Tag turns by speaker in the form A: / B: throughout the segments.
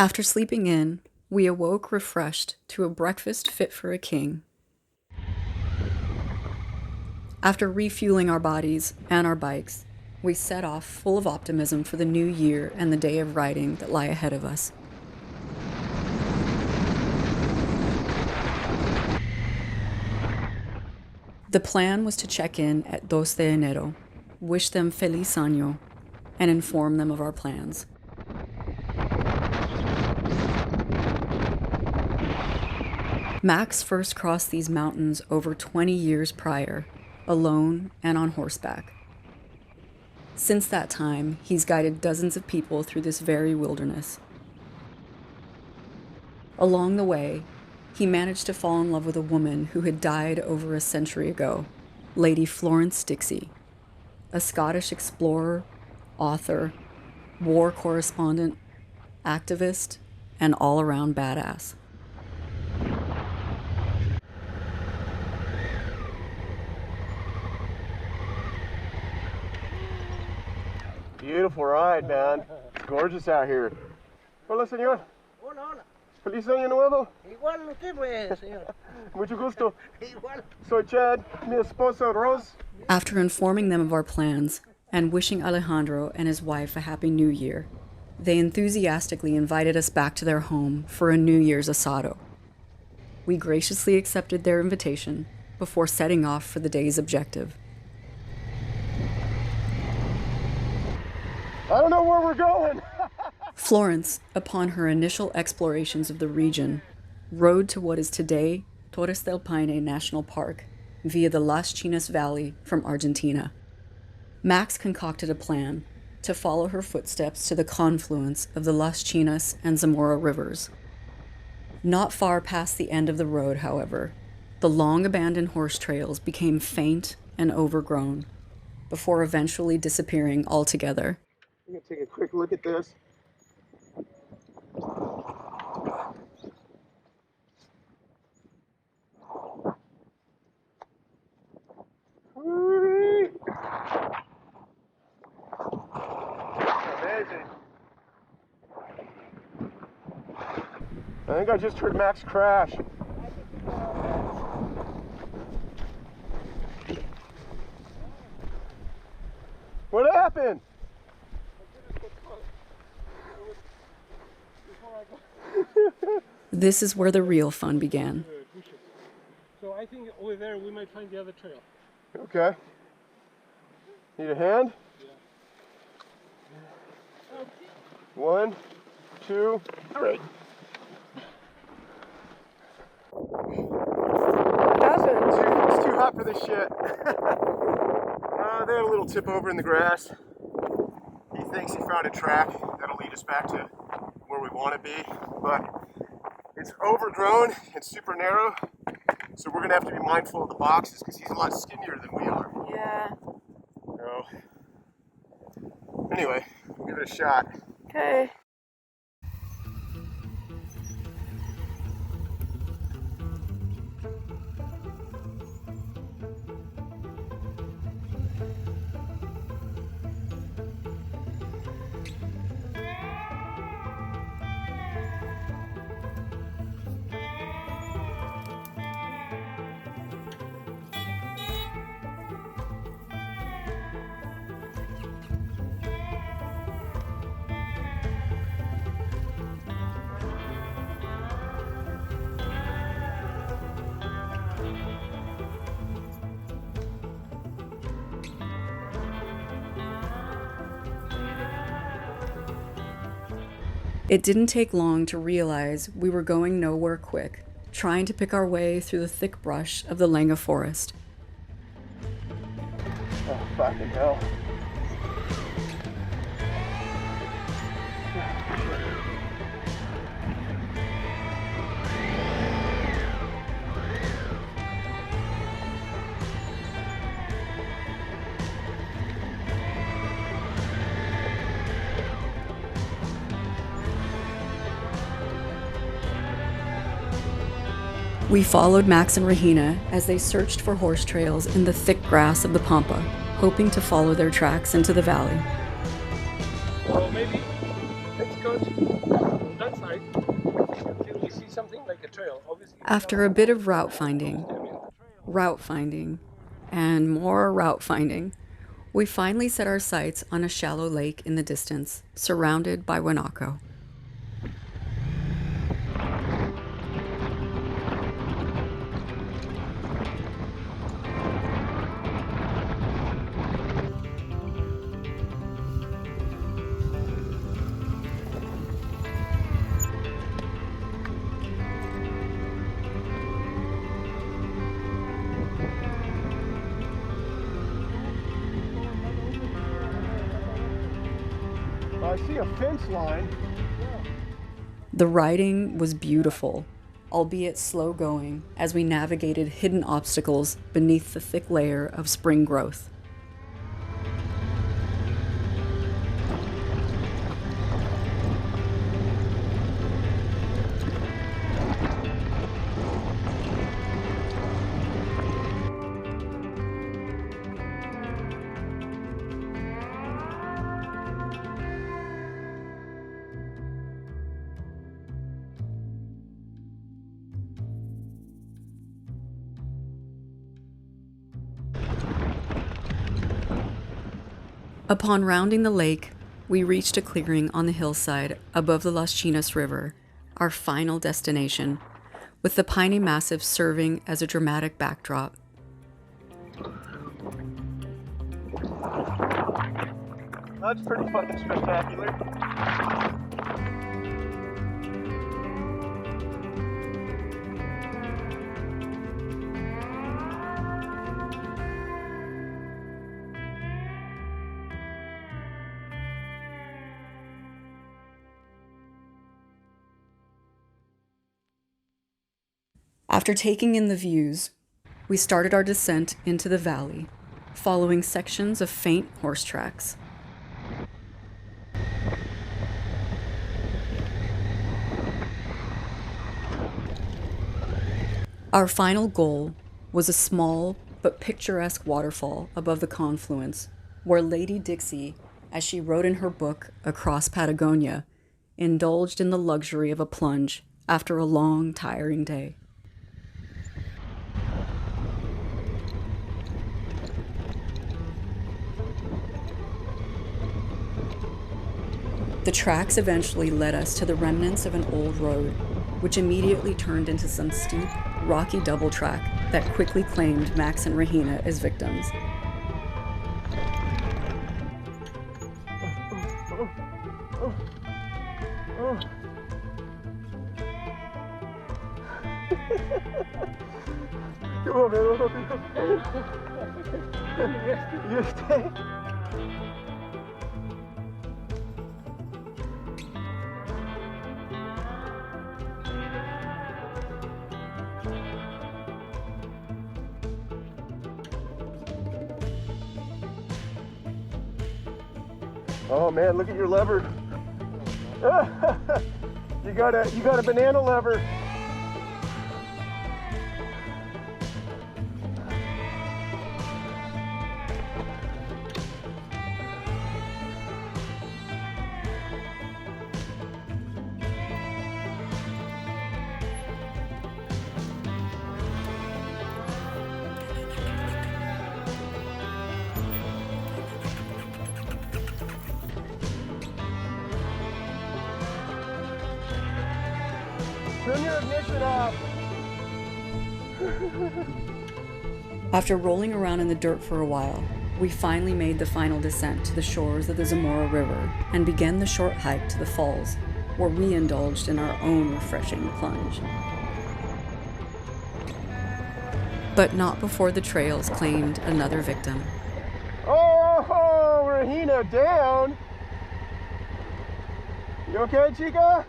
A: After sleeping in, we awoke refreshed to a breakfast fit for a king. After refueling our bodies and our bikes, we set off full of optimism for the new year and the day of riding that lie ahead of us. The plan was to check in at 2 de Enero, wish them Feliz Año, and inform them of our plans. Max first crossed these mountains over 20 years prior, alone and on horseback. Since that time, he's guided dozens of people through this very wilderness. Along the way, he managed to fall in love with a woman who had died over a century ago, Lady Florence Dixie, a Scottish explorer, author, war correspondent, activist, and all-around badass.
B: Beautiful ride, man. It's gorgeous out here. Hola, señor.
C: Hola, hola.
B: Feliz año nuevo.
C: Igual usted, pues, señor.
B: Mucho gusto.
C: Igual.
B: Soy Chad, mi esposa Rose.
A: After informing them of our plans and wishing Alejandro and his wife a happy new year, they enthusiastically invited us back to their home for a New Year's asado. We graciously accepted their invitation before setting off for the day's objective.
B: I don't know where we're going.
A: Florence, upon her initial explorations of the region, rode to what is today Torres del Paine National Park via the Las Chinas Valley from Argentina. Max concocted a plan to follow her footsteps to the confluence of the Las Chinas and Zamora Rivers. Not far past the end of the road, however, the long-abandoned horse trails became faint and overgrown, before eventually disappearing altogether.
B: I'm gonna take a quick look at this. Whee! Amazing. I think I just heard Max crash. What happened?
D: This is where the real fun began.
E: So I think over there we might find the other trail.
B: Okay. Need a hand?
E: Yeah.
B: 1, 2, 3. It's too hot for this shit. They had a little tip over in the grass. He thinks he found a track that'll lead us back to where we want to be, but it's overgrown and super narrow, so we're gonna have to be mindful of the boxes because he's a lot skinnier than we are.
D: Yeah.
B: So, anyway, we'll give it a shot.
D: Okay.
A: It didn't take long to realize we were going nowhere quick, trying to pick our way through the thick brush of the Lenga forest.
B: Oh, fucking hell.
A: We followed Max and Regina as they searched for horse trails in the thick grass of the pampa, hoping to follow their tracks into the valley.
E: Well, maybe let's go to that side. hike. Until we see something like a trail. Obviously,
A: After a bit of route finding, and more route finding, we finally set our sights on a shallow lake in the distance, surrounded by Guanaco.
B: I see a fence line.
A: The riding was beautiful, albeit slow going, as we navigated hidden obstacles beneath the thick layer of spring growth. Upon rounding the lake, we reached a clearing on the hillside above the Las Chinas River, our final destination, with the piney massif serving as a dramatic backdrop.
B: That's pretty fucking spectacular.
A: After taking in the views, we started our descent into the valley, following sections of faint horse tracks. Our final goal was a small but picturesque waterfall above the confluence, where Lady Dixie, as she wrote in her book Across Patagonia, indulged in the luxury of a plunge after a long, tiring day. The tracks eventually led us to the remnants of an old road, which immediately turned into some steep, rocky double track that quickly claimed Max and Regina as victims.
B: Come on, man. You stay. Oh man, look at your lever. You got a banana lever. Turn your ignition off.
A: After rolling around in the dirt for a while, we finally made the final descent to the shores of the Zamora River and began the short hike to the falls, where we indulged in our own refreshing plunge. But not before the trails claimed another victim.
B: Oh, Regina down. You okay, chica?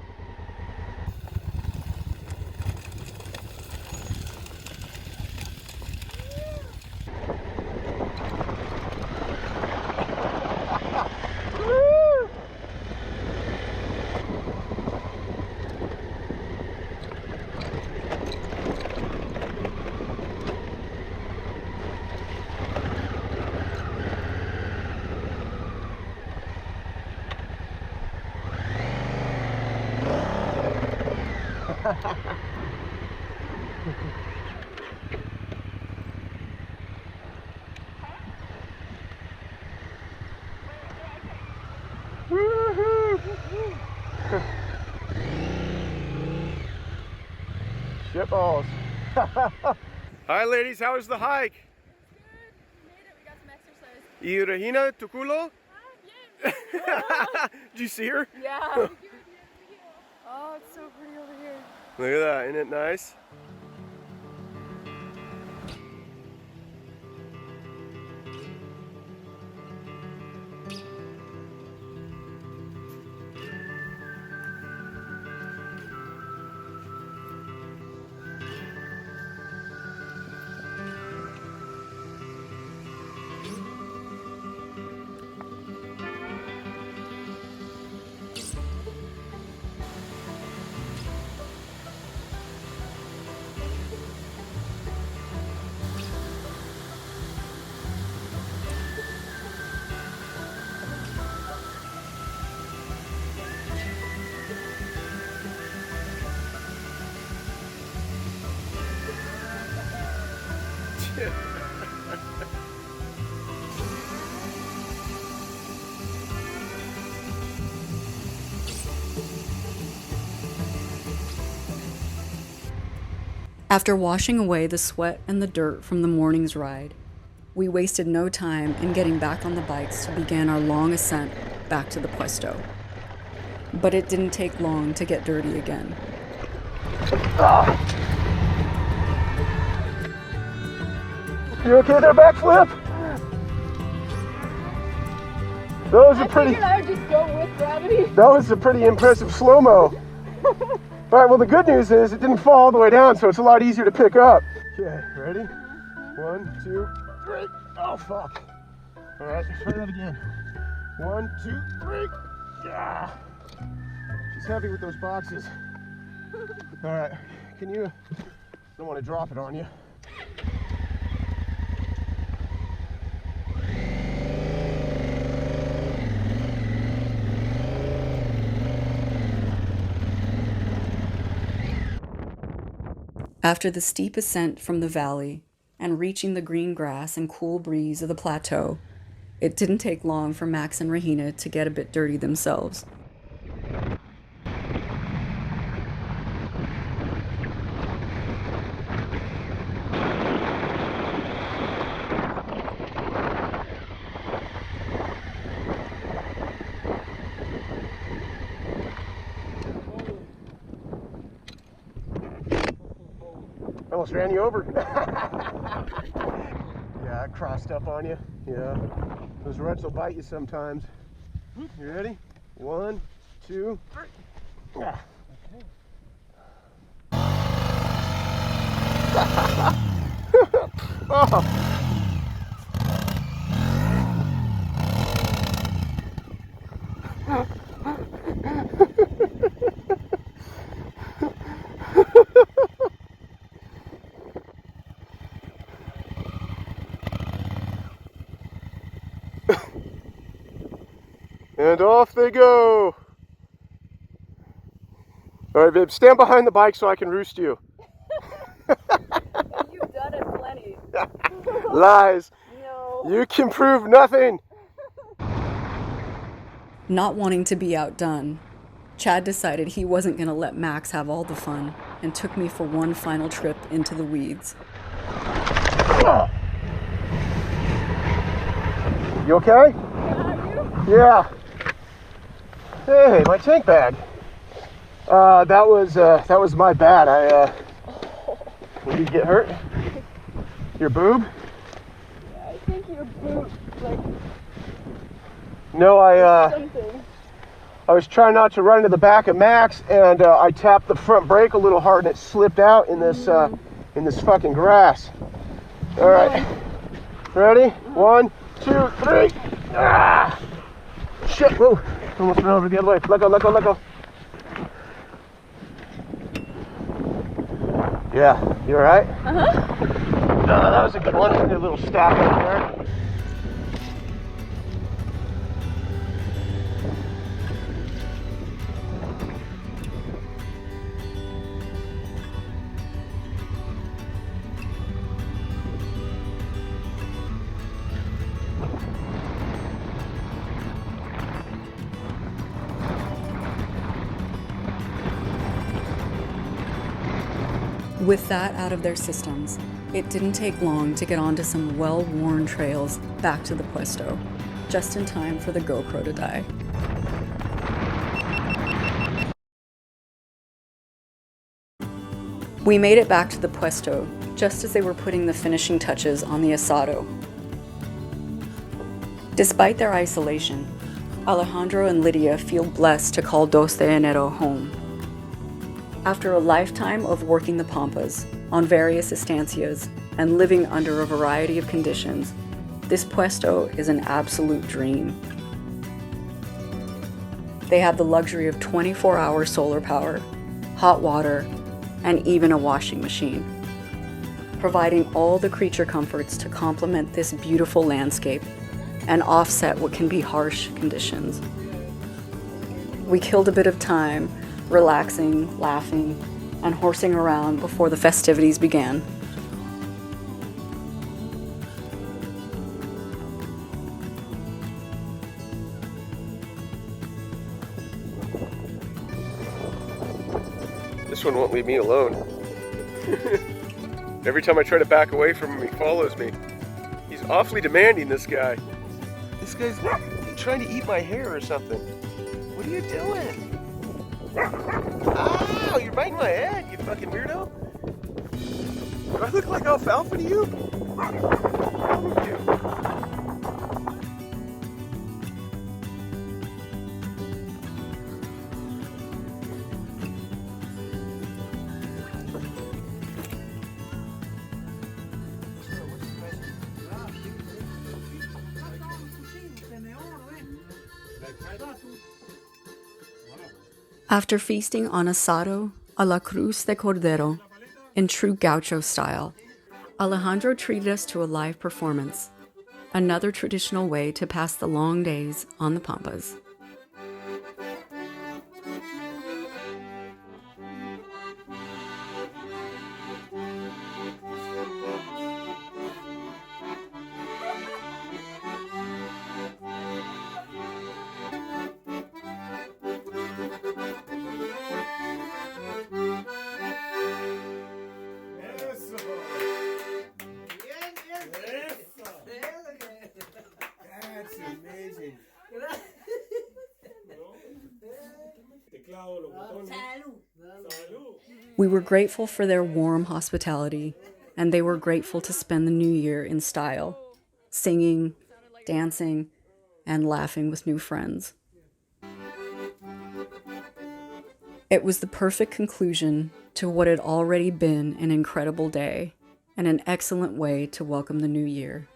B: Shitballs. Hi ladies, how was the hike?
D: It was good. We made it. We got some exercise.
B: Y Regina, tu culo?
D: Bien.
B: Did you see her?
D: Yeah. Oh, it's so pretty over here.
B: Look at that, isn't it nice?
A: After washing away the sweat and the dirt from the morning's ride, we wasted no time in getting back on the bikes to begin our long ascent back to the Puesto. But it didn't take long to get dirty again.
B: You okay there, backflip? That was a pretty impressive slow-mo. All right, well the good news is it didn't fall all the way down, so it's a lot easier to pick up. Okay, ready? 1, 2, 3. Oh, fuck. All right, let's try that again. 1, 2, 3. Yeah. She's heavy with those boxes. All right, can you, don't want to drop it on you.
A: After the steep ascent from the valley and reaching the green grass and cool breeze of the plateau, it didn't take long for Max and Regina to get a bit dirty themselves.
B: Almost ran you over. Yeah, I crossed up on you. Yeah. Those ruts will bite you sometimes. You ready? 1, 2, 3. Yeah. Oh. And off they go. All right, babe, stand behind the bike so I can roost you.
D: You've done it plenty.
B: Lies.
D: No.
B: You can prove nothing.
A: Not wanting to be outdone, Chad decided he wasn't going to let Max have all the fun and took me for one final trip into the weeds.
B: You okay? Yeah. Hey, my tank bag. That was my bad. Did you get hurt? Your boob?
D: I think your boot, like,
B: No,
D: something.
B: I was trying not to run into the back of Max, and I tapped the front brake a little hard, and it slipped out in this fucking grass. All right, ready? 1, 2, 3. Ah! Shit! Whoa! Almost ran over the other way. Let go! Let go! Let go! Yeah, you all right? That was a good one. A little stack over there.
A: With that out of their systems, it didn't take long to get onto some well-worn trails back to the Puesto, just in time for the GoPro to die. We made it back to the Puesto just as they were putting the finishing touches on the asado. Despite their isolation, Alejandro and Lydia feel blessed to call 2 de Enero home. After a lifetime of working the pampas on various estancias and living under a variety of conditions, this Puesto is an absolute dream. They have the luxury of 24-hour solar power, hot water, and even a washing machine, providing all the creature comforts to complement this beautiful landscape and offset what can be harsh conditions. We killed a bit of time relaxing, laughing, and horsing around before the festivities began.
B: This one won't leave me alone. Every time I try to back away from him, he follows me. He's awfully demanding, this guy. This guy's trying to eat my hair or something. What are you doing? Ow, you're biting my head, you fucking weirdo. Do I look like alfalfa to you? What's wrong with you?
A: After feasting on asado a la cruz de cordero in true gaucho style, Alejandro treated us to a live performance, another traditional way to pass the long days on the pampas.
B: That's amazing.
A: We were grateful for their warm hospitality, and they were grateful to spend the new year in style, singing, dancing, and laughing with new friends. It was the perfect conclusion to what had already been an incredible day and an excellent way to welcome the new year.